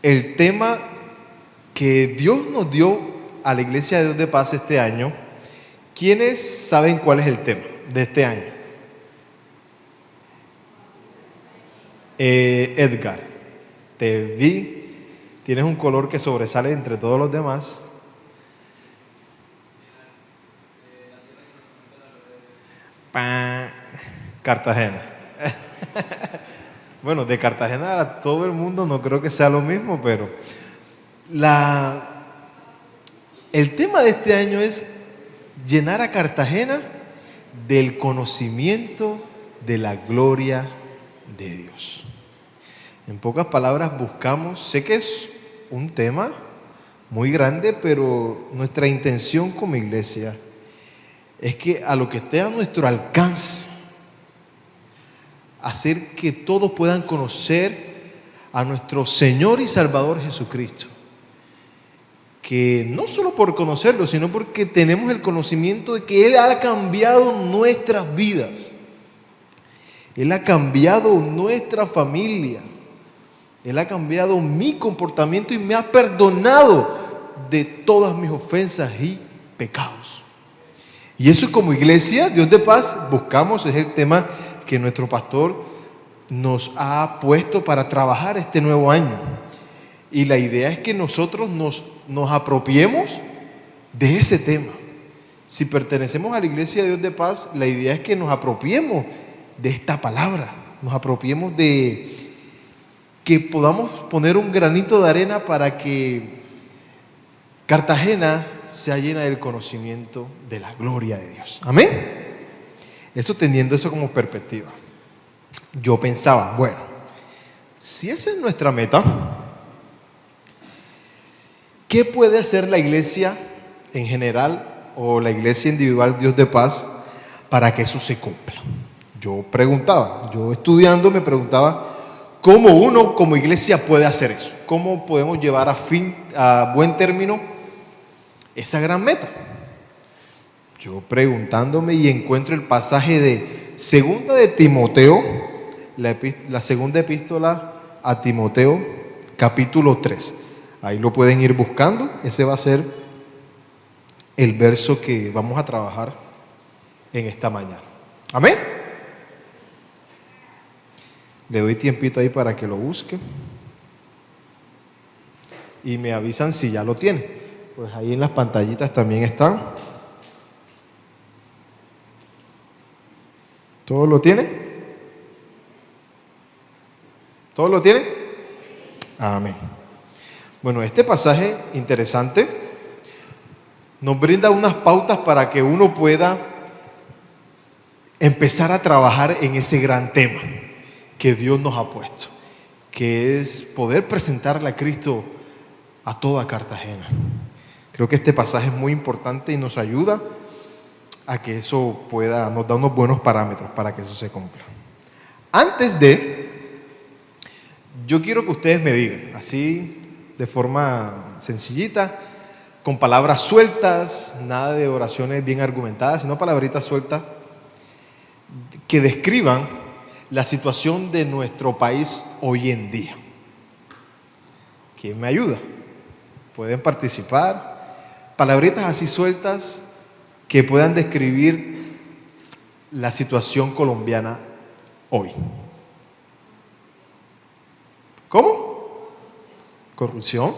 el tema que Dios nos dio a la Iglesia de Dios de Paz este año. ¿Quiénes saben cuál es el tema de este año? Edgar, te vi, tienes un color que sobresale entre todos los demás. Cartagena. Bueno, de Cartagena a todo el mundo no creo que sea lo mismo, pero el tema de este año es llenar a Cartagena del conocimiento de la gloria de Dios. En pocas palabras buscamos, sé que es un tema muy grande, pero nuestra intención como iglesia es que a lo que esté a nuestro alcance, hacer que todos puedan conocer a nuestro Señor y Salvador Jesucristo. Que no solo por conocerlo, sino porque tenemos el conocimiento de que Él ha cambiado nuestras vidas. Él ha cambiado nuestra familia. Él ha cambiado mi comportamiento y me ha perdonado de todas mis ofensas y pecados. Y eso como iglesia, Dios de Paz, buscamos, es el tema que nuestro pastor nos ha puesto para trabajar este nuevo año. Y la idea es que nosotros nos apropiemos de ese tema. Si pertenecemos a la Iglesia de Dios de Paz, la idea es que nos apropiemos de esta palabra, nos apropiemos de que podamos poner un granito de arena para que Cartagena sea llena del conocimiento de la gloria de Dios. Amén. Eso teniendo eso como perspectiva. Yo pensaba, bueno, si esa es nuestra meta, ¿qué puede hacer la iglesia en general o la iglesia individual Dios de Paz para que eso se cumpla? Yo estudiando me preguntaba cómo uno como iglesia puede hacer eso, cómo podemos llevar a buen término esa gran meta. Yo preguntándome y encuentro el pasaje de Segunda de Timoteo, la segunda epístola a Timoteo, capítulo 3. Ahí lo pueden ir buscando. Ese va a ser el verso que vamos a trabajar en esta mañana. Amén. Le doy tiempito ahí para que lo busque. Y me avisan si ya lo tiene. Pues ahí en las pantallitas también están. ¿Todos lo tienen? ¿Todos lo tienen? Amén. Bueno, este pasaje interesante nos brinda unas pautas para que uno pueda empezar a trabajar en ese gran tema que Dios nos ha puesto, que es poder presentarle a Cristo a toda Cartagena. Creo que este pasaje es muy importante y nos ayuda a que eso nos da unos buenos parámetros para que eso se cumpla. Yo quiero que ustedes me digan, así de forma sencillita, con palabras sueltas, nada de oraciones bien argumentadas, sino palabritas sueltas, que describan la situación de nuestro país hoy en día. ¿Quién me ayuda? Pueden participar. Palabritas así sueltas que puedan describir la situación colombiana hoy. ¿Cómo? Corrupción,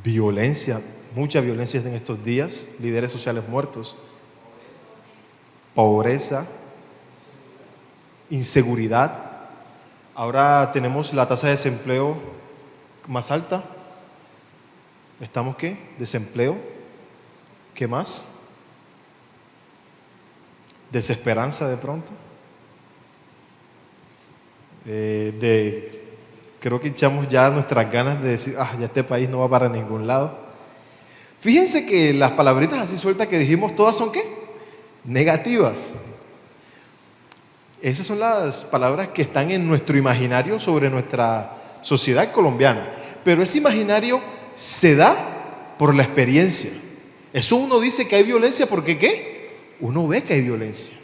violencia, mucha violencia en estos días, líderes sociales muertos, pobreza, inseguridad. Ahora tenemos la tasa de desempleo más alta. ¿Estamos qué? Desempleo. ¿Qué más? Desesperanza de pronto. Creo que echamos ya nuestras ganas de decir, ya este país no va para ningún lado. Fíjense que las palabritas así sueltas que dijimos, todas son ¿qué? Negativas. Esas son las palabras que están en nuestro imaginario sobre nuestra sociedad colombiana. Pero ese imaginario se da por la experiencia. Eso uno dice que hay violencia porque ¿qué? Uno ve que hay violencia.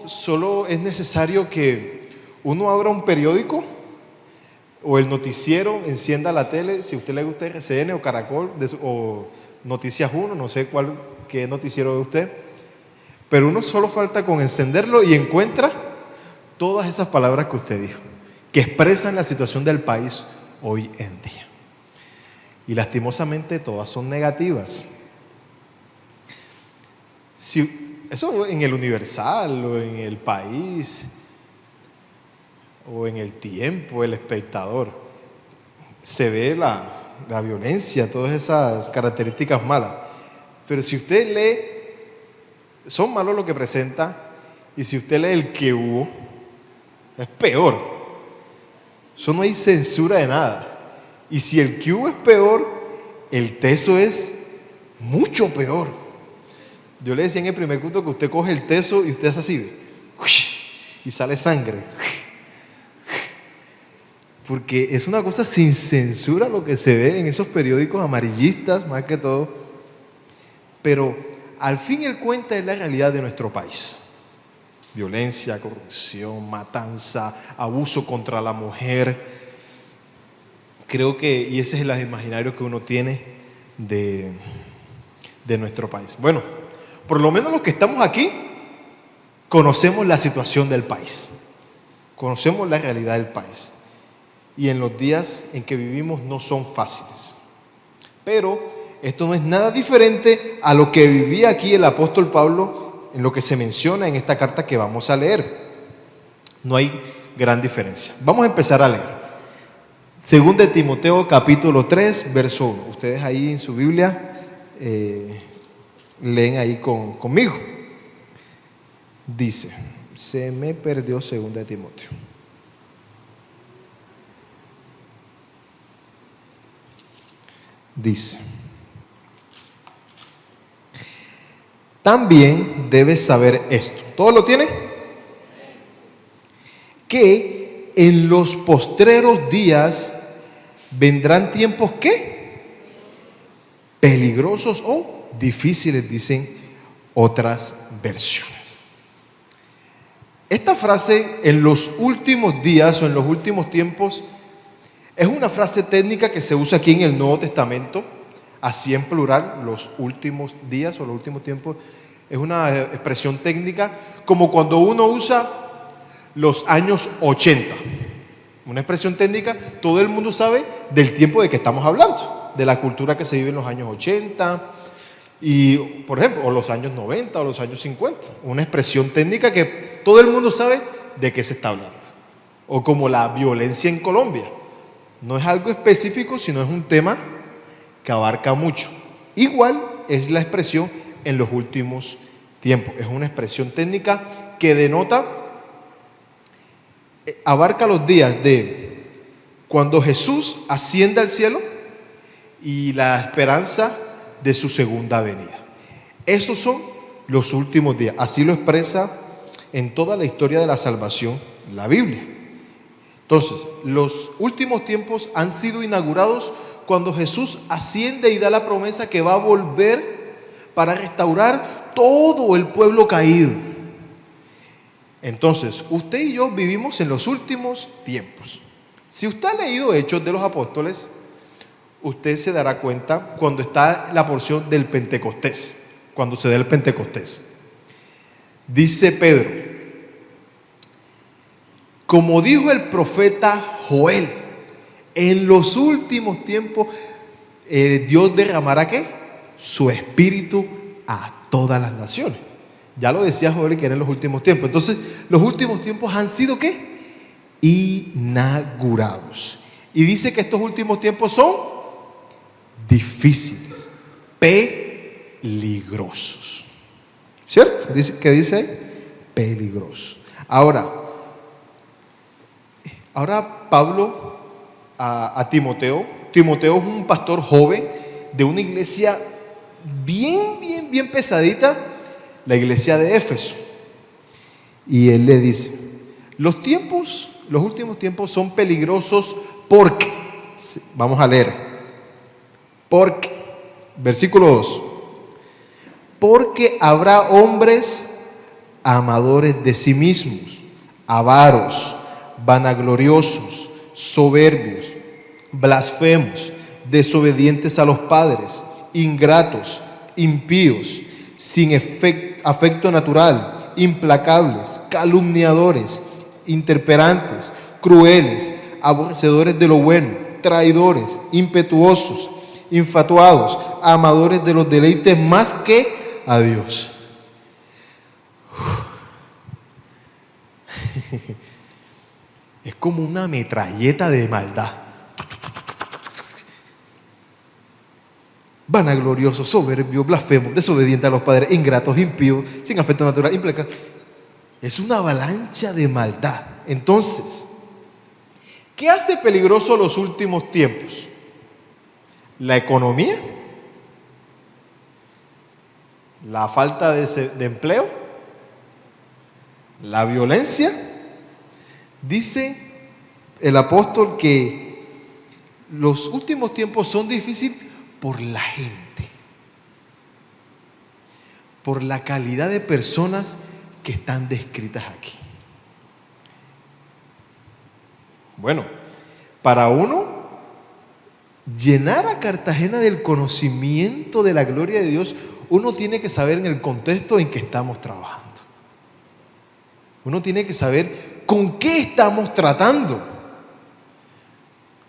Solo es necesario que uno abra un periódico o el noticiero, encienda la tele, si a usted le gusta RCN o Caracol o Noticias 1, no sé qué noticiero ve usted, pero uno solo falta con encenderlo y encuentra todas esas palabras que usted dijo, que expresan la situación del país hoy en día. Y lastimosamente todas son negativas. Eso en el Universal o en el País o en El Tiempo, El Espectador, se ve la violencia, todas esas características malas. Pero si usted lee, son malos lo que presenta, y si usted lee el que hubo, es peor. Eso no hay censura de nada. Y si el que hubo es peor, el teso es mucho peor. Yo le decía en el primer culto que usted coge el teso y usted hace así, y sale sangre. Porque es una cosa sin censura lo que se ve en esos periódicos amarillistas, más que todo. Pero al fin el cuenta es la realidad de nuestro país. Violencia, corrupción, matanza, abuso contra la mujer. Creo que, y ese es el imaginario que uno tiene de nuestro país. Bueno, por lo menos los que estamos aquí conocemos la situación del país. Conocemos la realidad del país. Y en los días en que vivimos no son fáciles. Pero esto no es nada diferente a lo que vivía aquí el apóstol Pablo en lo que se menciona en esta carta que vamos a leer. No hay gran diferencia. Vamos a empezar a leer. Según de Timoteo capítulo 3, verso 1. Ustedes ahí en su Biblia leen ahí conmigo. Dice, se me perdió según de Timoteo. Dice, también debes saber esto. ¿Todo lo tiene? Que en los postreros días vendrán tiempos ¿qué? Peligrosos o difíciles, dicen otras versiones. Esta frase, en los últimos días o en los últimos tiempos, es una frase técnica que se usa aquí en el Nuevo Testamento, así en plural, los últimos días o los últimos tiempos. Es una expresión técnica como cuando uno usa los años 80. Una expresión técnica, todo el mundo sabe del tiempo de que estamos hablando, de la cultura que se vive en los años 80 y, por ejemplo, o los años 90 o los años 50. Una expresión técnica que todo el mundo sabe de qué se está hablando. O como la violencia en Colombia. No es algo específico, sino es un tema que abarca mucho. Igual es la expresión en los últimos tiempos. Es una expresión técnica que denota, abarca los días de cuando Jesús asciende al cielo y la esperanza de su segunda venida. Esos son los últimos días. Así lo expresa en toda la historia de la salvación la Biblia. Entonces, los últimos tiempos han sido inaugurados cuando Jesús asciende y da la promesa que va a volver para restaurar todo el pueblo caído. Entonces, usted y yo vivimos en los últimos tiempos. Si usted ha leído Hechos de los Apóstoles, usted se dará cuenta cuando está la porción del Pentecostés, cuando se da el Pentecostés. Dice Pedro, como dijo el profeta Joel, en los últimos tiempos Dios derramará ¿qué? Su espíritu a todas las naciones. Ya lo decía Joel que eran los últimos tiempos. Entonces, los últimos tiempos han sido ¿qué? Inaugurados. Y dice que estos últimos tiempos son difíciles, peligrosos. ¿Cierto? ¿Qué dice ahí? Peligrosos. Ahora Pablo a Timoteo. Timoteo es un pastor joven de una iglesia bien pesadita, la iglesia de Éfeso. Y él le dice, los últimos tiempos son peligrosos porque, vamos a leer, porque, versículo 2, porque habrá hombres amadores de sí mismos, avaros, vanagloriosos, soberbios, blasfemos, desobedientes a los padres, ingratos, impíos, sin afecto natural, implacables, calumniadores, intemperantes, crueles, aborrecedores de lo bueno, traidores, impetuosos, infatuados, amadores de los deleites más que a Dios. Es como una metralleta de maldad. Vanagloriosos, soberbios, blasfemos, desobedientes a los padres, ingratos, impíos, sin afecto natural, implacables. Es una avalancha de maldad. Entonces, ¿qué hace peligroso los últimos tiempos? ¿La economía? ¿La falta de empleo? ¿La violencia? Dice el apóstol que los últimos tiempos son difíciles por la gente, por la calidad de personas que están descritas aquí. Bueno, para uno llenar a Cartagena del conocimiento de la gloria de Dios, uno tiene que saber en el contexto en que estamos trabajando. Uno tiene que saber con qué estamos tratando.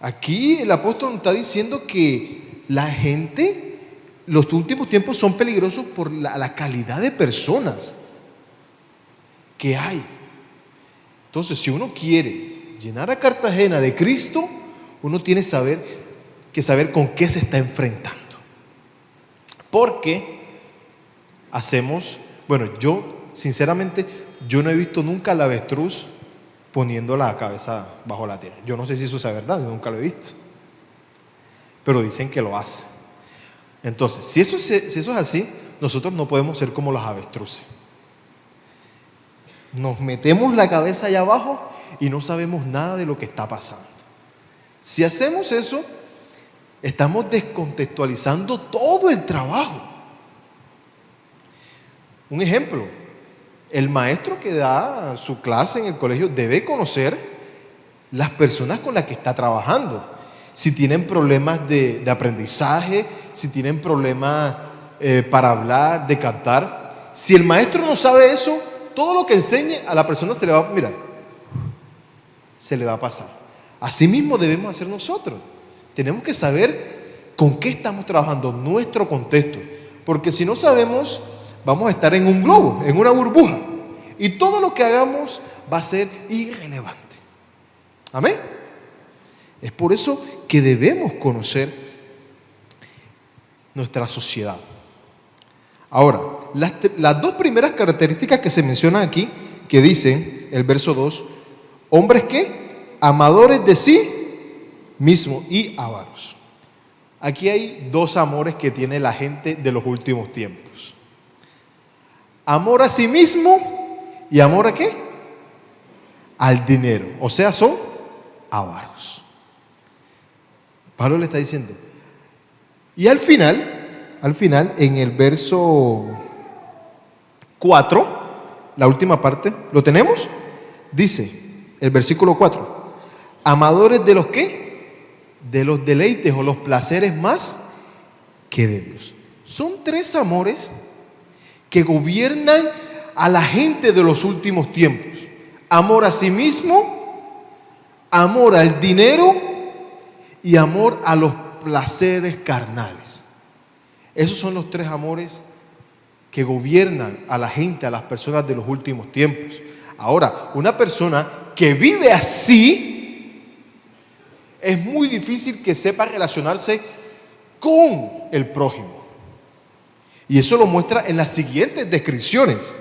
Aquí el apóstol nos está diciendo que la gente, los últimos tiempos son peligrosos por la calidad de personas que hay. Entonces, si uno quiere llenar a Cartagena de Cristo, uno tiene que saber con qué se está enfrentando. Porque yo sinceramente, yo no he visto nunca al avestruz poniendo la cabeza bajo la tierra. Yo no sé si eso sea verdad, yo nunca lo he visto. Pero dicen que lo hace. Entonces, si eso es así, nosotros no podemos ser como los avestruces. Nos metemos la cabeza allá abajo y no sabemos nada de lo que está pasando. Si hacemos eso, estamos descontextualizando todo el trabajo. Un ejemplo, el maestro que da su clase en el colegio debe conocer las personas con las que está trabajando. Si tienen problemas de aprendizaje, si tienen problemas para hablar, de captar. Si el maestro no sabe eso, todo lo que enseñe a la persona se le va a pasar. Así mismo debemos hacer nosotros. Tenemos que saber con qué estamos trabajando, nuestro contexto. Porque si no sabemos, vamos a estar en un globo, en una burbuja. Y todo lo que hagamos va a ser irrelevante. Amén. Es por eso que debemos conocer nuestra sociedad. Ahora, las dos primeras características que se mencionan aquí, que dicen el verso 2, hombres que amadores de sí mismos y avaros. Aquí hay dos amores que tiene la gente de los últimos tiempos. Amor a sí mismo y amor a ¿qué? Al dinero. O sea, son avaros. Pablo le está diciendo. Y al final, en el verso 4, la última parte, ¿lo tenemos? Dice el versículo 4, amadores de los ¿qué? De los deleites o los placeres más que de Dios. Son tres amores que gobiernan a la gente de los últimos tiempos. Amor a sí mismo, amor al dinero y amor a los placeres carnales. Esos son los tres amores que gobiernan a la gente, a las personas de los últimos tiempos. Ahora, una persona que vive así, es muy difícil que sepa relacionarse con el prójimo. Y eso lo muestra en las siguientes descripciones.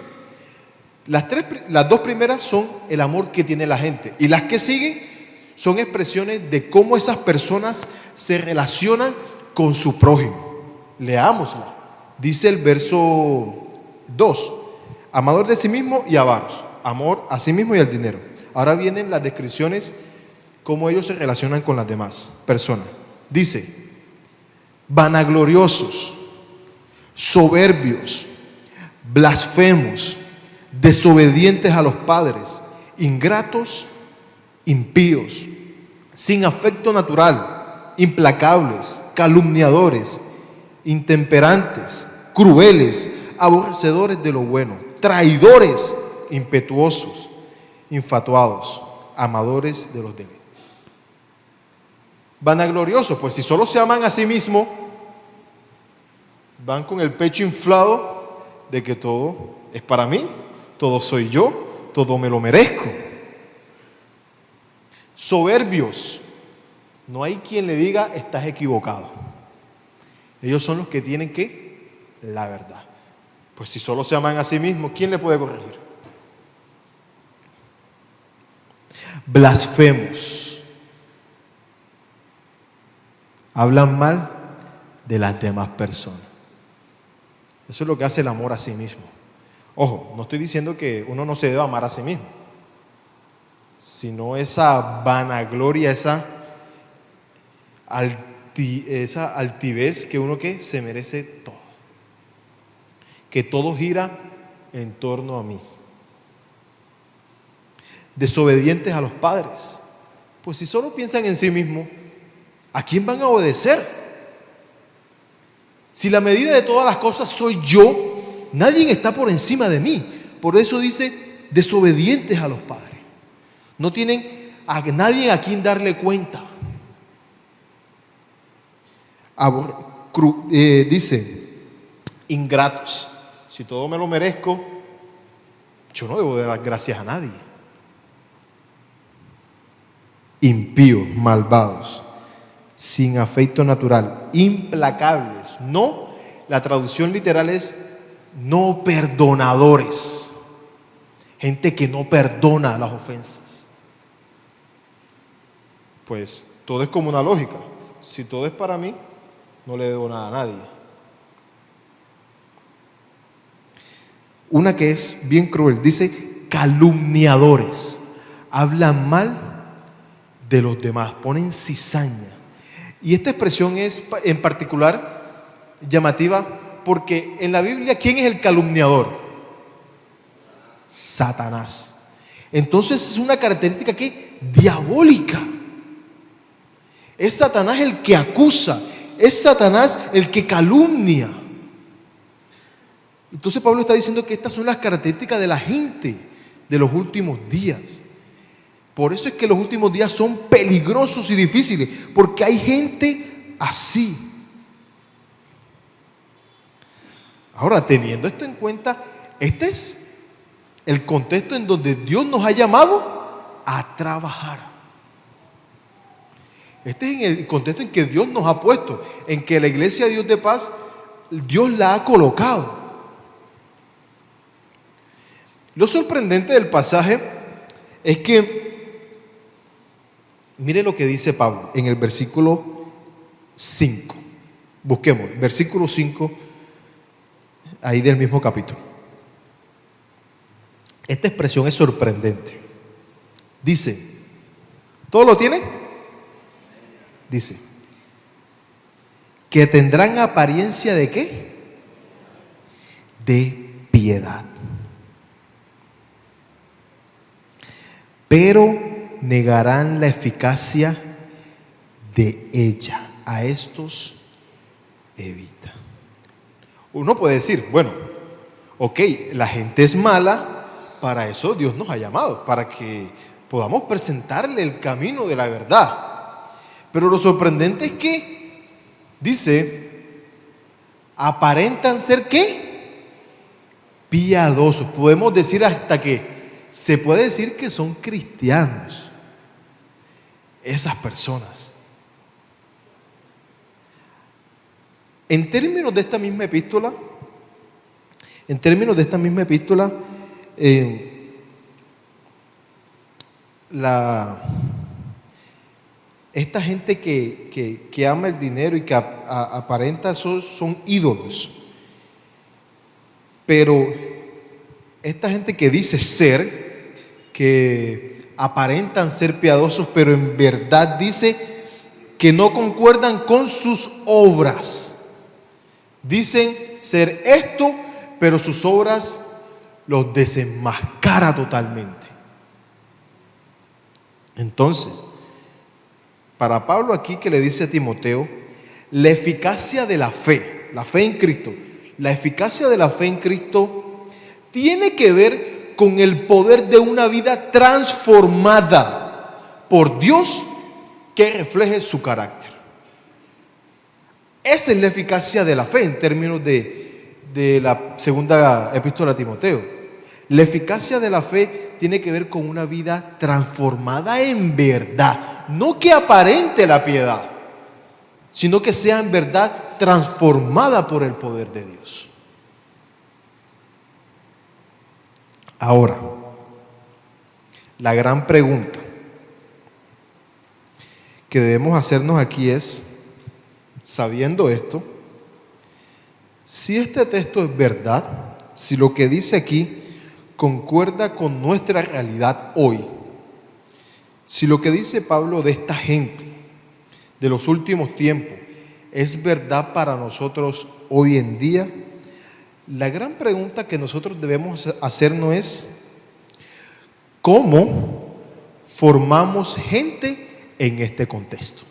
Las dos primeras son el amor que tiene la gente. Y las que siguen son expresiones de cómo esas personas se relacionan con su prójimo. Leámosla. Dice el verso 2, amador de sí mismo y avaros. Amor a sí mismo y al dinero. Ahora vienen las descripciones, cómo ellos se relacionan con las demás personas. Dice, vanagloriosos, soberbios, blasfemos, desobedientes a los padres, ingratos, impíos, sin afecto natural, implacables, calumniadores, intemperantes, crueles, aborrecedores de lo bueno, traidores, impetuosos, infatuados, amadores de los deleites. Vanagloriosos, pues si solo se aman a sí mismos, van con el pecho inflado de que todo es para mí, todo soy yo, todo me lo merezco. Soberbios, no hay quien le diga estás equivocado. Ellos son los que tienen la verdad. Pues si solo se aman a sí mismos, ¿quién le puede corregir? Blasfemos, hablan mal de las demás personas. Eso es lo que hace el amor a sí mismo. Ojo, no estoy diciendo que uno no se deba amar a sí mismo, sino esa vanagloria, esa altivez que uno se merece todo. Que todo gira en torno a mí. Desobedientes a los padres. Pues si solo piensan en sí mismos, ¿a quién van a obedecer? Si la medida de todas las cosas soy yo, nadie está por encima de mí. Por eso dice, desobedientes a los padres. No tienen a nadie a quien darle cuenta. Dice, ingratos. Si todo me lo merezco, yo no debo dar gracias a nadie. Impíos, malvados, sin afecto natural, implacables. No, la traducción literal es no perdonadores. Gente que no perdona las ofensas. Pues todo es como una lógica. Si todo es para mí, no le debo nada a nadie. Una que es bien cruel, dice calumniadores. Hablan mal de los demás, ponen cizaña. Y esta expresión es en particular llamativa porque en la Biblia, ¿quién es el calumniador? Satanás. Entonces es una característica diabólica. Es Satanás el que acusa, es Satanás el que calumnia. Entonces Pablo está diciendo que estas son las características de la gente de los últimos días. Por eso es que los últimos días son peligrosos y difíciles, porque hay gente así. Ahora, teniendo esto en cuenta, este es el contexto en donde Dios nos ha llamado a trabajar. Este es el contexto en que Dios nos ha puesto, en que la iglesia de Dios de paz, Dios la ha colocado. Lo sorprendente del pasaje es que, mire lo que dice Pablo en el versículo 5. Busquemos, versículo 5, ahí del mismo capítulo. Esta expresión es sorprendente. Dice, ¿todo lo tiene? Dice, que tendrán apariencia ¿de qué? De piedad. Pero negarán la eficacia de ella. A estos evita. Uno puede decir, bueno, ok, la gente es mala, para eso Dios nos ha llamado, para que podamos presentarle el camino de la verdad. Pero lo sorprendente es que dice, aparentan ser ¿qué? Piadosos. Podemos decir hasta que se puede decir que son cristianos. Esas personas. En términos de esta misma epístola, esta gente que ama el dinero y que aparenta son ídolos. Pero esta gente que dice ser, que aparentan ser piadosos, pero en verdad dice que no concuerdan con sus obras. Dicen ser esto, pero sus obras los desenmascara totalmente. Entonces, para Pablo aquí que le dice a Timoteo, la eficacia de la fe en Cristo, la eficacia de la fe en Cristo tiene que ver con el poder de una vida transformada por Dios que refleje su carácter. Esa es la eficacia de la fe en términos de la segunda epístola a Timoteo. La eficacia de la fe tiene que ver con una vida transformada en verdad, no que aparente la piedad, sino que sea en verdad transformada por el poder de Dios. Ahora, la gran pregunta que debemos hacernos aquí es, sabiendo esto, si este texto es verdad, si lo que dice aquí concuerda con nuestra realidad hoy, si lo que dice Pablo de esta gente de los últimos tiempos es verdad para nosotros hoy en día, la gran pregunta que nosotros debemos hacernos es, ¿cómo formamos gente en este contexto?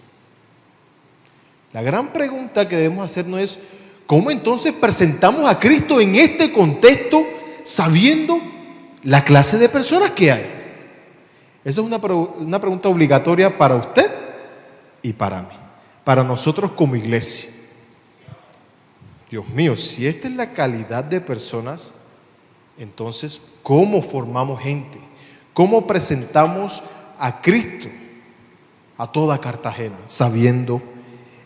La gran pregunta que debemos hacernos es, ¿cómo entonces presentamos a Cristo en este contexto sabiendo la clase de personas que hay? Esa es una pregunta obligatoria para usted y para mí, para nosotros como iglesia. Dios mío, si esta es la calidad de personas, entonces, ¿cómo formamos gente? ¿Cómo presentamos a Cristo a toda Cartagena sabiendo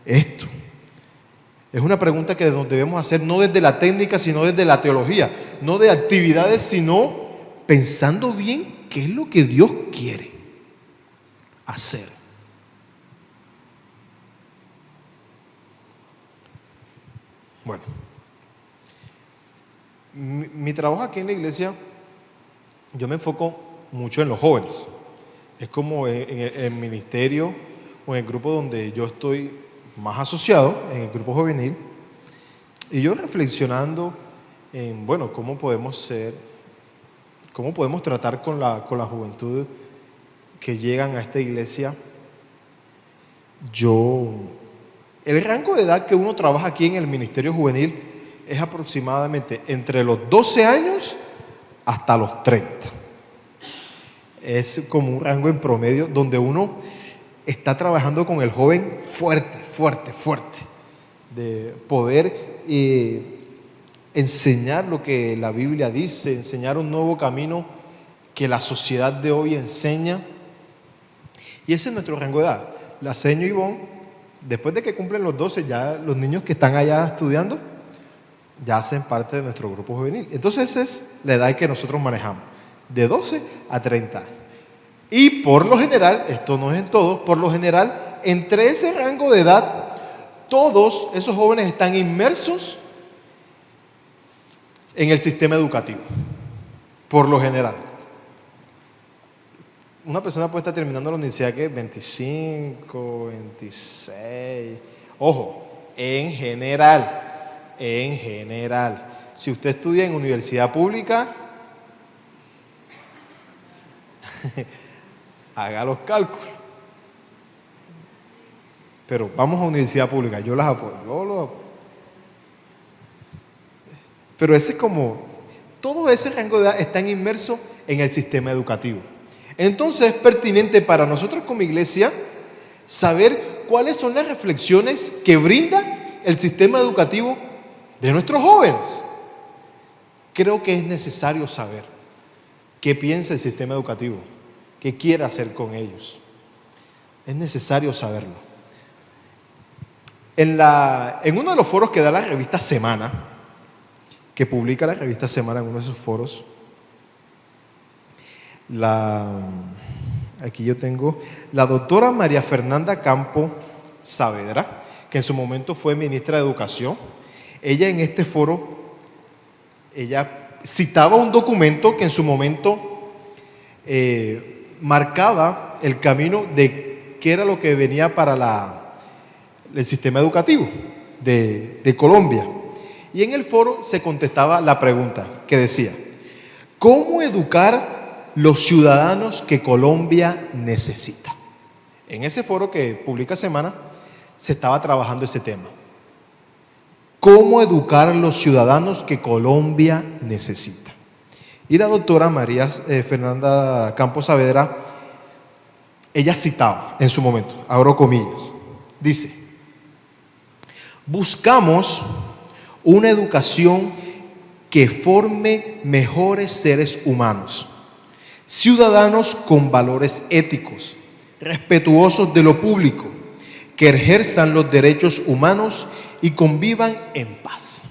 esto? Es una pregunta que nos debemos hacer no desde la técnica, sino desde la teología, no de actividades, sino pensando bien qué es lo que Dios quiere hacer. Bueno, mi trabajo aquí en la iglesia, yo me enfoco mucho en los jóvenes. Es como en el ministerio o en el grupo donde yo estoy más asociado, en el grupo juvenil, y yo reflexionando en, bueno, cómo podemos tratar con la juventud que llegan a esta iglesia. El rango de edad que uno trabaja aquí en el ministerio juvenil es aproximadamente entre los 12 años hasta los 30. Es como un rango en promedio donde uno está trabajando con el joven fuerte, de poder enseñar lo que la Biblia dice, enseñar un nuevo camino que la sociedad de hoy enseña. Y ese es nuestro rango de edad. La señora Ivonne, después de que cumplen los 12, ya los niños que están allá estudiando ya hacen parte de nuestro grupo juvenil. Entonces esa es la edad que nosotros manejamos, de 12 a 30 años. Y por lo general, esto no es en todos, por lo general, entre ese rango de edad, todos esos jóvenes están inmersos en el sistema educativo, por lo general. Una persona puede estar terminando la universidad que 25, 26, ojo, en general. Si usted estudia en universidad pública, haga los cálculos. Pero vamos a universidad pública, yo las apoyo, Pero ese es como, todo ese rango de edad está inmerso en el sistema educativo. Entonces es pertinente para nosotros como iglesia saber cuáles son las reflexiones que brinda el sistema educativo de nuestros jóvenes. Creo que es necesario saber qué piensa el sistema educativo, qué quiere hacer con ellos. Es necesario saberlo. En uno de los foros que da la revista Semana, que publica la revista Semana en uno de sus foros, aquí yo tengo la doctora María Fernanda Campo Saavedra, que en su momento fue ministra de Educación. Ella en este foro, ella citaba un documento que en su momento marcaba el camino de qué era lo que venía para el sistema educativo de Colombia. Y en el foro se contestaba la pregunta que decía, ¿cómo educar los ciudadanos que Colombia necesita? En ese foro que publica Semana se estaba trabajando ese tema. ¿Cómo educar a los ciudadanos que Colombia necesita? Y la doctora María Fernanda Campos Saavedra, ella citaba en su momento, abro comillas, dice: buscamos una educación que forme mejores seres humanos, ciudadanos con valores éticos, respetuosos de lo público, que ejerzan los derechos humanos y convivan en paz.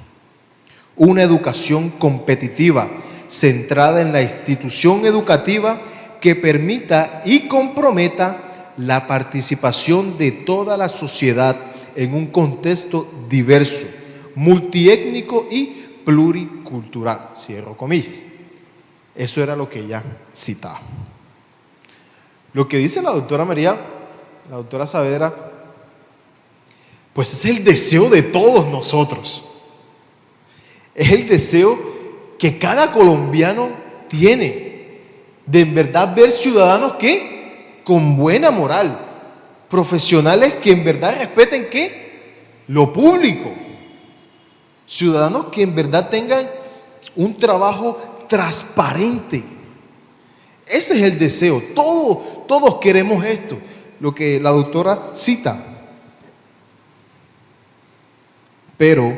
Una educación competitiva, centrada en la institución educativa que permita y comprometa la participación de toda la sociedad en un contexto diverso, multiétnico y pluricultural. Cierro comillas. Eso era lo que ella citaba. Lo que dice la doctora María, la doctora Saavedra, pues es el deseo de todos nosotros. Es el deseo que cada colombiano tiene de en verdad ver ciudadanos que con buena moral, profesionales que en verdad respeten ¿qué? Lo público, ciudadanos que en verdad tengan un trabajo transparente. Ese es el deseo. Todos queremos esto, lo que la doctora cita. Pero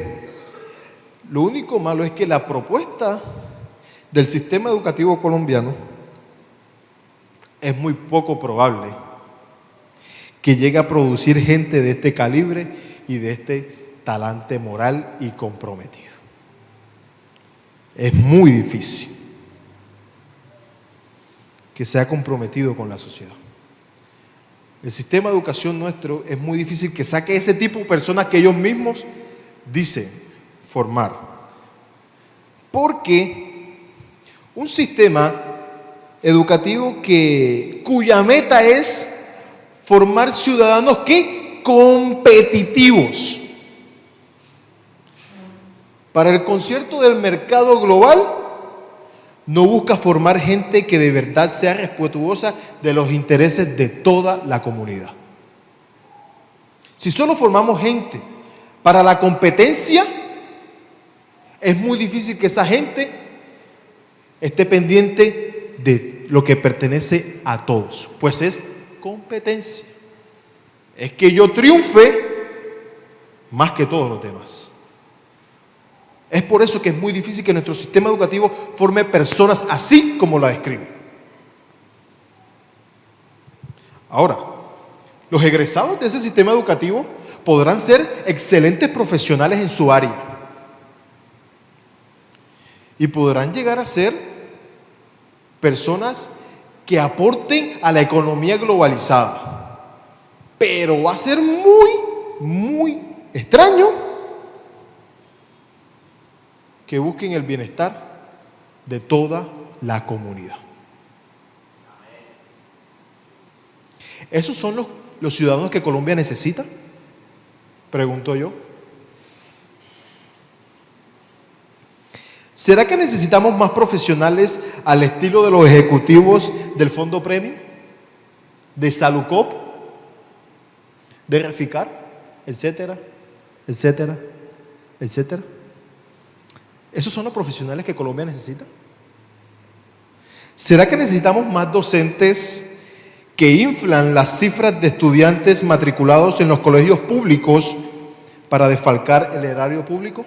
lo único malo es que la propuesta del sistema educativo colombiano es muy poco probable que llegue a producir gente de este calibre y de este talante moral y comprometido. Es muy difícil que sea comprometido con la sociedad. El sistema de educación nuestro es muy difícil que saque ese tipo de personas que ellos mismos dicen formar. Porque un sistema educativo cuya meta es formar ciudadanos que competitivos para el concierto del mercado global, no busca formar gente que de verdad sea respetuosa de los intereses de toda la comunidad. Si solo formamos gente para la competencia, es muy difícil que esa gente esté pendiente de lo que pertenece a todos, pues es competencia. Es que yo triunfe más que todos los demás. Es por eso que es muy difícil que nuestro sistema educativo forme personas así como la describe. Ahora, los egresados de ese sistema educativo podrán ser excelentes profesionales en su área y podrán llegar a ser personas que aporten a la economía globalizada, pero va a ser muy extraño que busquen el bienestar de toda la comunidad. ¿Esos son los ciudadanos que Colombia necesita? Pregunto yo. ¿Será que necesitamos más profesionales al estilo de los ejecutivos del Fondo Premio, de Salucop, de Reficar, etcétera? ¿Esos son los profesionales que Colombia necesita? ¿Será que necesitamos más docentes que inflan las cifras de estudiantes matriculados en los colegios públicos para desfalcar el erario público?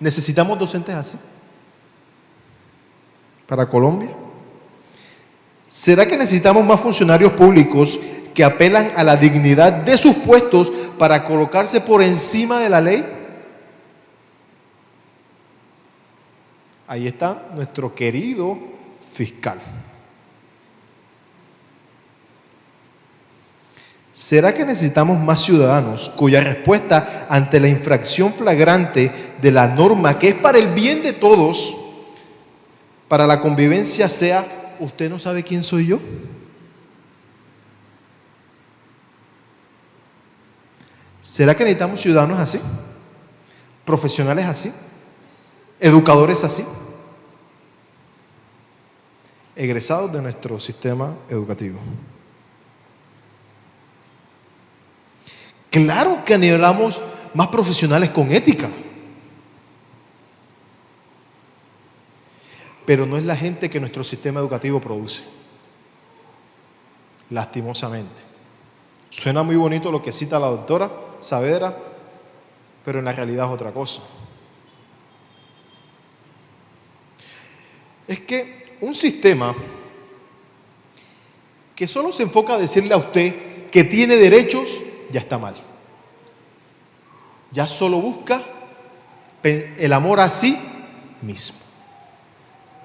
¿Necesitamos docentes así para Colombia? ¿Será que necesitamos más funcionarios públicos que apelan a la dignidad de sus puestos para colocarse por encima de la ley? Ahí está nuestro querido fiscal. ¿Será que necesitamos más ciudadanos cuya respuesta ante la infracción flagrante de la norma, que es para el bien de todos, para la convivencia, sea: ¿usted no sabe quién soy yo? ¿Será que necesitamos ciudadanos así? ¿Profesionales así? ¿Educadores así? Egresados de nuestro sistema educativo. Claro que anhelamos más profesionales con ética. Pero no es la gente que nuestro sistema educativo produce. Lastimosamente. Suena muy bonito lo que cita la doctora Saavedra, pero en la realidad es otra cosa. Es que un sistema que solo se enfoca a decirle a usted que tiene derechos, ya está mal. Ya solo busca el amor a sí mismo.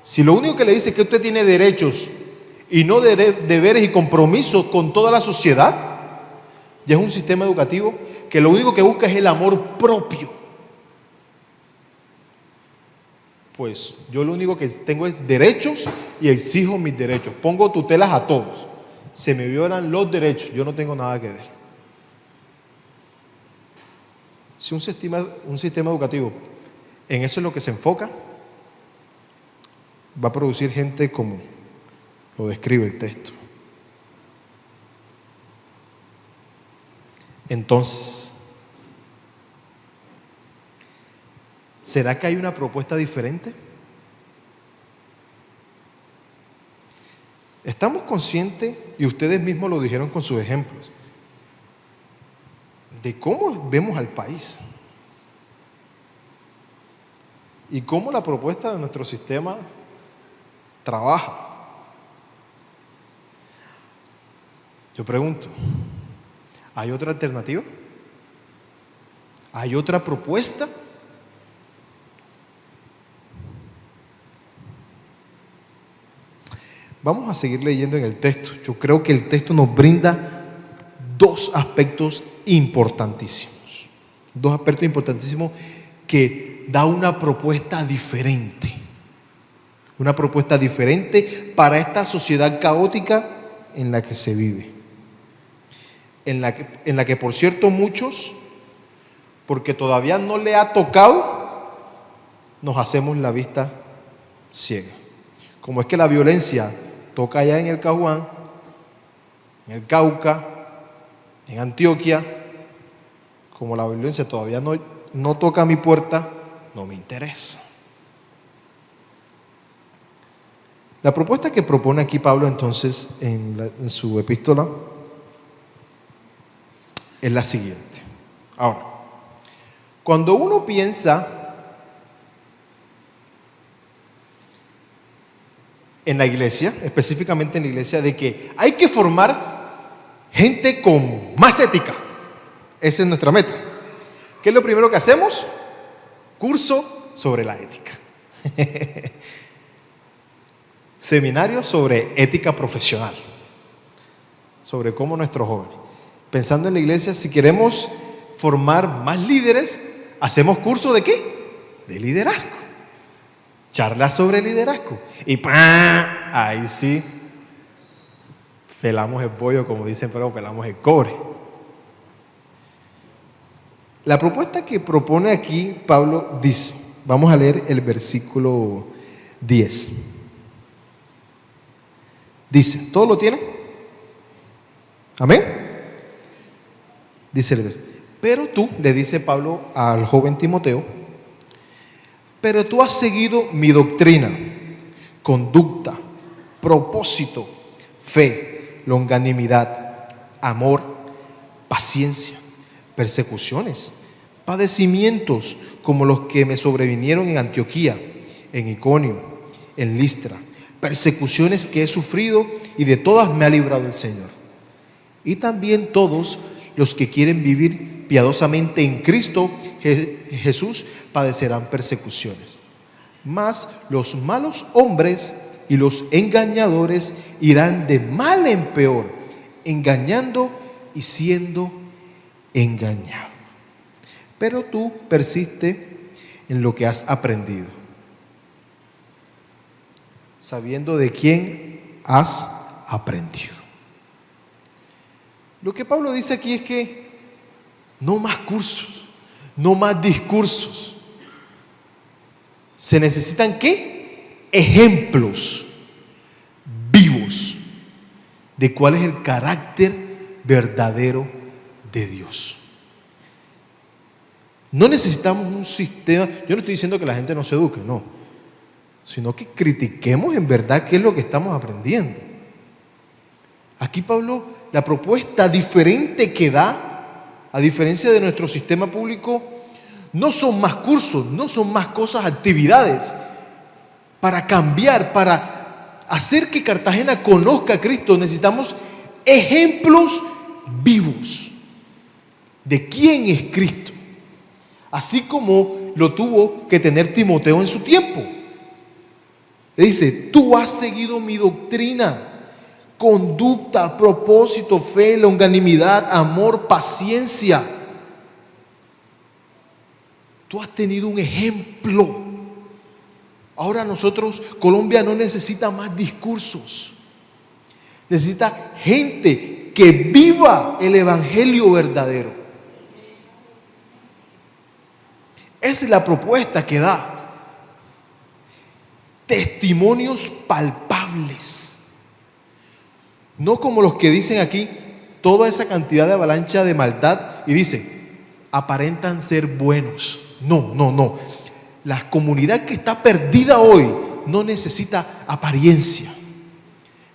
Si lo único que le dice es que usted tiene derechos y no deberes y compromisos con toda la sociedad, ya es un sistema educativo que lo único que busca es el amor propio. Pues yo lo único que tengo es derechos y exijo mis derechos. Pongo tutelas a todos. Se me violan los derechos, yo no tengo nada que ver. Si un sistema educativo en eso es lo que se enfoca, va a producir gente como lo describe el texto. Entonces, ¿será que hay una propuesta diferente? Estamos conscientes, y ustedes mismos lo dijeron con sus ejemplos, de cómo vemos al país y cómo la propuesta de nuestro sistema trabaja. Yo pregunto, ¿hay otra alternativa? ¿Hay otra propuesta? Vamos a seguir leyendo en el texto. Yo creo que el texto nos brinda dos aspectos importantísimos. Dos aspectos importantísimos que da una propuesta diferente. Una propuesta diferente para esta sociedad caótica en la que se vive. En la que por cierto muchos, porque todavía no le ha tocado, nos hacemos la vista ciega. Como es que la violencia toca allá en el Cajuán, en el Cauca, en Antioquia, como la violencia todavía no toca mi puerta, no me interesa. La propuesta que propone aquí Pablo entonces en su epístola es la siguiente. Ahora, cuando uno piensa en la iglesia, específicamente en la iglesia, de que hay que formar gente con más ética, esa es nuestra meta. ¿Qué es lo primero que hacemos? Curso sobre la ética. Seminario sobre ética profesional, sobre cómo nuestros jóvenes, pensando en la iglesia, si queremos formar más líderes, hacemos curso ¿de qué? De liderazgo, charlas sobre liderazgo, y ¡pam! Ahí sí, pelamos el pollo, como dicen, pero pelamos el cobre. La propuesta que propone aquí Pablo dice, vamos a leer el versículo 10. Dice, ¿todo lo tiene? ¿Amén? Dice el versículo. Pero tú, le dice Pablo al joven Timoteo, pero tú has seguido mi doctrina, conducta, propósito, fe, longanimidad, amor, paciencia, persecuciones, padecimientos como los que me sobrevinieron en Antioquía, en Iconio, en Listra, persecuciones que he sufrido y de todas me ha librado el Señor. Y también todos los que quieren vivir piadosamente en Cristo Jesús padecerán persecuciones. Mas los malos hombres y los engañadores irán de mal en peor, engañando y siendo engañado. Pero tú persiste en lo que has aprendido, sabiendo de quién has aprendido. Lo que Pablo dice aquí es que no más cursos, no más discursos. Se necesitan ¿qué? Ejemplos vivos de cuál es el carácter verdadero de Dios. No necesitamos un sistema. Yo no estoy diciendo que la gente no se eduque, no. Sino que critiquemos en verdad qué es lo que estamos aprendiendo. Aquí Pablo, la propuesta diferente que da, a diferencia de nuestro sistema público, no son más cursos, no son más cosas, actividades. Para cambiar, para hacer que Cartagena conozca a Cristo, necesitamos ejemplos vivos de quién es Cristo. Así como lo tuvo que tener Timoteo en su tiempo. Le dice, tú has seguido mi doctrina, conducta, propósito, fe, longanimidad, amor, paciencia. Tú has tenido un ejemplo. Ahora nosotros, Colombia no necesita más discursos. Necesita gente que viva el evangelio verdadero. Esa es la propuesta que da. Testimonios palpables. No como los que dicen aquí, toda esa cantidad de avalancha de maldad y dicen, aparentan ser buenos. No. La comunidad que está perdida hoy no necesita apariencia.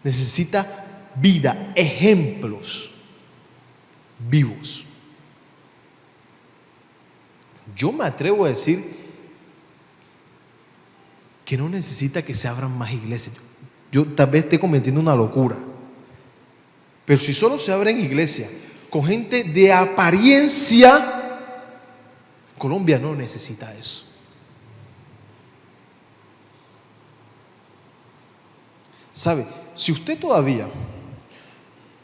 Necesita vida, ejemplos vivos. Yo me atrevo a decir que no necesita que se abran más iglesias. Yo tal vez esté cometiendo una locura. Pero si solo se abren iglesias con gente de apariencia, Colombia no necesita eso. ¿Sabe? Si usted todavía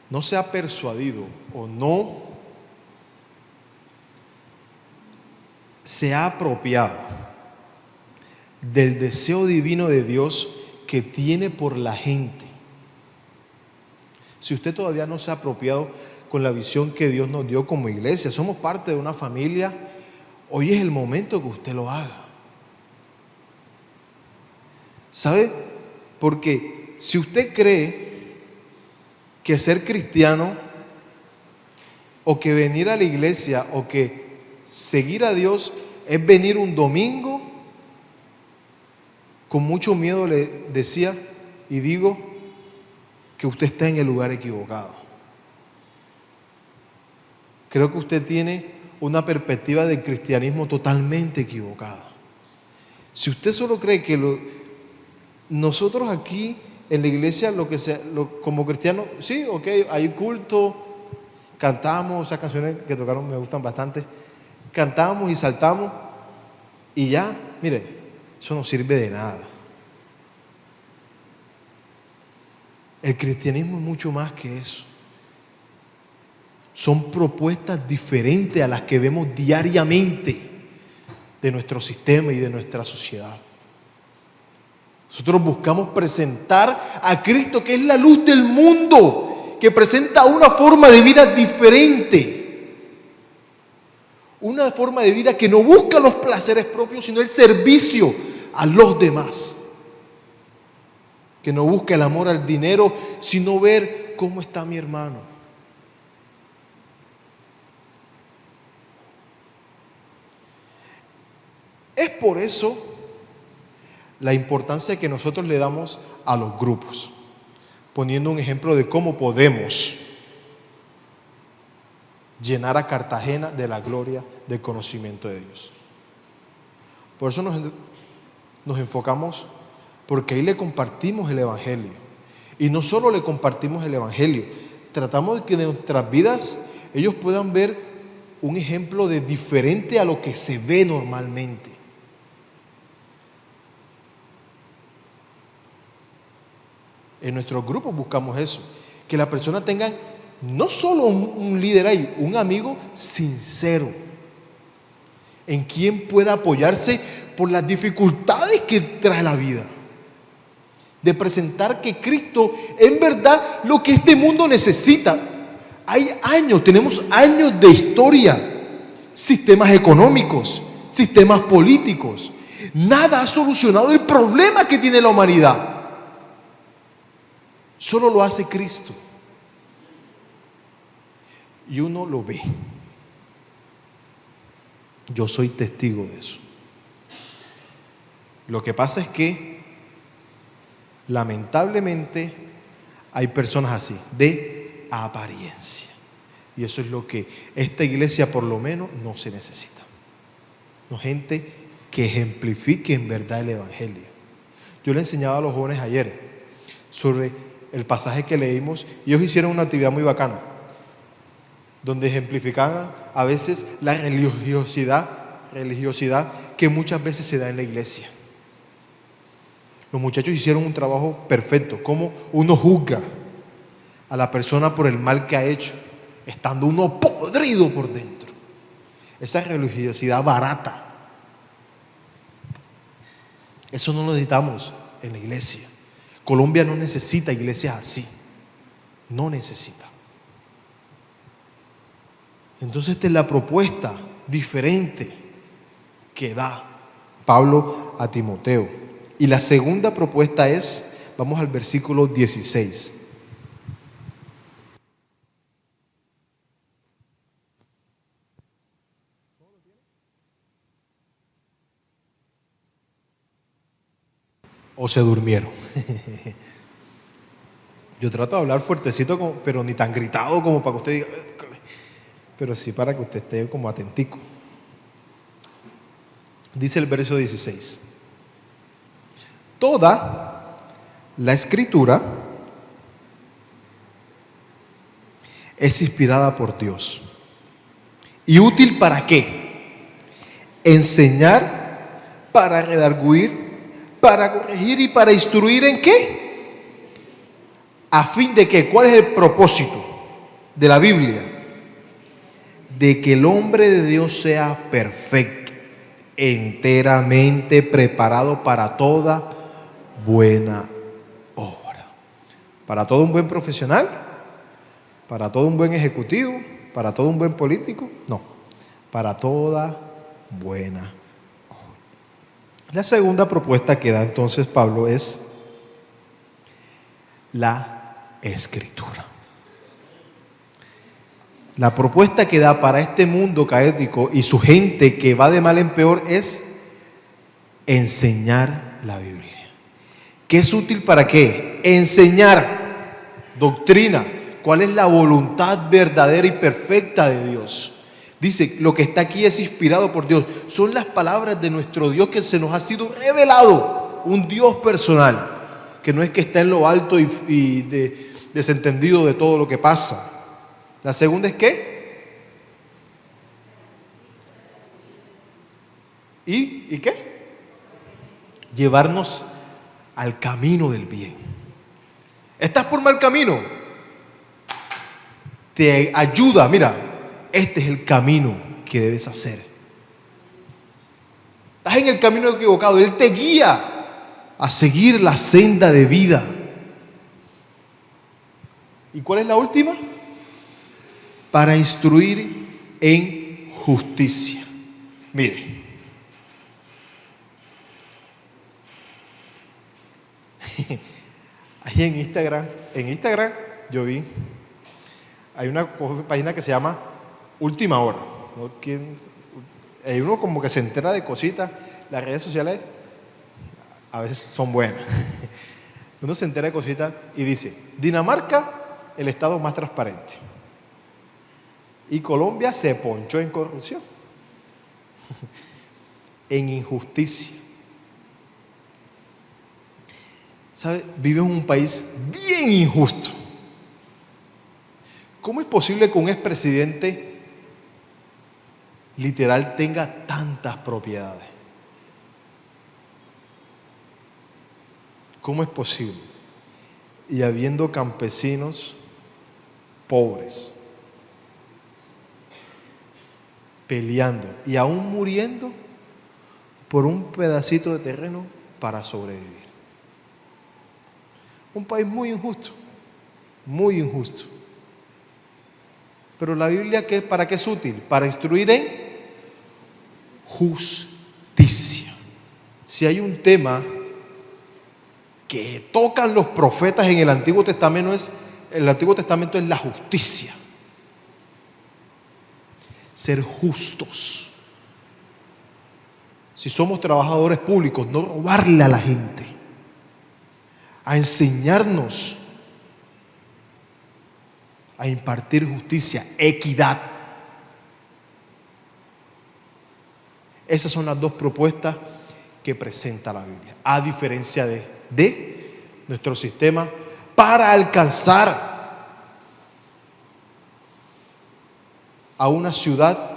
no se ha persuadido o no se ha apropiado del deseo divino de Dios que tiene por la gente, si usted todavía no se ha apropiado con la visión que Dios nos dio como iglesia, somos parte de una familia, hoy es el momento que usted lo haga. ¿Sabe? Porque si usted cree que ser cristiano o que venir a la iglesia o que seguir a Dios es venir un domingo, con mucho miedo le decía y digo que usted está en el lugar equivocado. Creo que usted tiene una perspectiva del cristianismo totalmente equivocada. Si usted solo cree que nosotros aquí en la iglesia, como cristianos, sí, ok, hay culto, cantamos, esas canciones que tocaron me gustan bastante, cantamos y saltamos y ya, mire, eso no sirve de nada. El cristianismo es mucho más que eso. Son propuestas diferentes a las que vemos diariamente de nuestro sistema y de nuestra sociedad. Nosotros buscamos presentar a Cristo, que es la luz del mundo, que presenta una forma de vida diferente. Una forma de vida que no busca los placeres propios, sino el servicio a los demás. Que no busca el amor al dinero, sino ver cómo está mi hermano. Es por eso la importancia que nosotros le damos a los grupos, poniendo un ejemplo de cómo podemos llenar a Cartagena de la gloria del conocimiento de Dios. Por eso nos enfocamos, porque ahí le compartimos el Evangelio. Y no solo le compartimos el Evangelio, tratamos de que en nuestras vidas ellos puedan ver un ejemplo de diferente a lo que se ve normalmente. En nuestros grupos buscamos eso, que la persona tenga no solo un líder ahí, un amigo sincero, en quien pueda apoyarse por las dificultades que trae la vida. De presentar que Cristo en verdad lo que este mundo necesita. Hay años, tenemos años de historia, sistemas económicos, sistemas políticos. Nada ha solucionado el problema que tiene la humanidad. Solo lo hace Cristo. Y uno lo ve. Yo soy testigo de eso. Lo que pasa es que, lamentablemente, hay personas así, de apariencia. Y eso es lo que esta iglesia por lo menos no se necesita. No, gente que ejemplifique en verdad el evangelio. Yo le enseñaba a los jóvenes ayer sobre el pasaje que leímos y ellos hicieron una actividad muy bacana, donde ejemplificaban a veces la religiosidad que muchas veces se da en la iglesia. Los muchachos hicieron un trabajo perfecto, cómo uno juzga a la persona por el mal que ha hecho, estando uno podrido por dentro. Esa religiosidad barata. Eso no lo necesitamos en la iglesia. Colombia no necesita iglesias así. No necesita. Entonces esta es la propuesta diferente que da Pablo a Timoteo. Y la segunda propuesta es, vamos al versículo 16. O se durmieron. Yo trato de hablar fuertecito, pero ni tan gritado como para que usted diga, pero sí para que usted esté como atentico. Dice el verso 16. Toda la escritura es inspirada por Dios. ¿Y útil para qué? Enseñar, para redarguir, para corregir y para instruir ¿en qué? ¿A fin de qué? ¿Cuál es el propósito de la Biblia? De que el hombre de Dios sea perfecto, enteramente preparado para toda buena obra. Para todo un buen profesional, para todo un buen ejecutivo, para todo un buen político, no, para toda buena obra. La segunda propuesta que da entonces Pablo es la escritura. La propuesta que da para este mundo caótico y su gente que va de mal en peor es enseñar la Biblia. ¿Qué es útil para qué? Enseñar doctrina. ¿Cuál es la voluntad verdadera y perfecta de Dios? Dice, lo que está aquí es inspirado por Dios. Son las palabras de nuestro Dios que se nos ha sido revelado. Un Dios personal, que no es que está en lo alto y desentendido de todo lo que pasa. La segunda es ¿qué? ¿Y qué? Llevarnos al camino del bien. ¿Estás por mal camino? Te ayuda, mira. Este es el camino que debes hacer. Estás en el camino equivocado. Él te guía a seguir la senda de vida. ¿Y cuál es la última? Para instruir en justicia. Mire. Ahí en Instagram yo vi, hay una página que se llama Última Hora. ¿No? Hay uno como que se entera de cositas. Las redes sociales a veces son buenas. Uno se entera de cositas y dice, Dinamarca, el estado más transparente. Y Colombia se ponchó en corrupción, en injusticia. ¿Sabe? Vive en un país bien injusto. ¿Cómo es posible que un expresidente literal tenga tantas propiedades? ¿Cómo es posible? Y habiendo campesinos pobres, peleando y aún muriendo por un pedacito de terreno para sobrevivir. Un país muy injusto, muy injusto. Pero la Biblia, ¿para qué es útil? Para instruir en justicia. Si hay un tema que tocan los profetas en el Antiguo Testamento es la justicia. Ser justos. si somos trabajadores públicos, no robarle a la gente, a enseñarnos a impartir justicia, equidad. Esas son las dos propuestas que presenta la Biblia, a diferencia de nuestro sistema, para alcanzar a una ciudad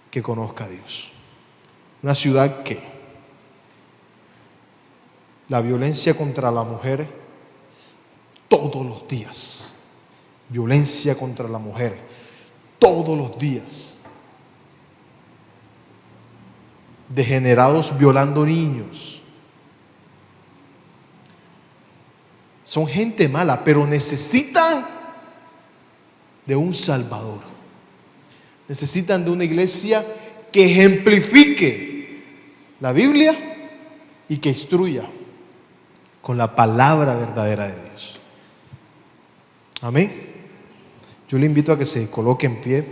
que conozca a Dios. Una ciudad que la violencia contra la mujer todos los días, violencia contra la mujer todos los días, degenerados violando niños. Son gente mala, pero necesitan de un Salvador. Necesitan de una iglesia que ejemplifique la Biblia y que instruya con la palabra verdadera de Dios. Amén. Yo le invito a que se coloque en pie.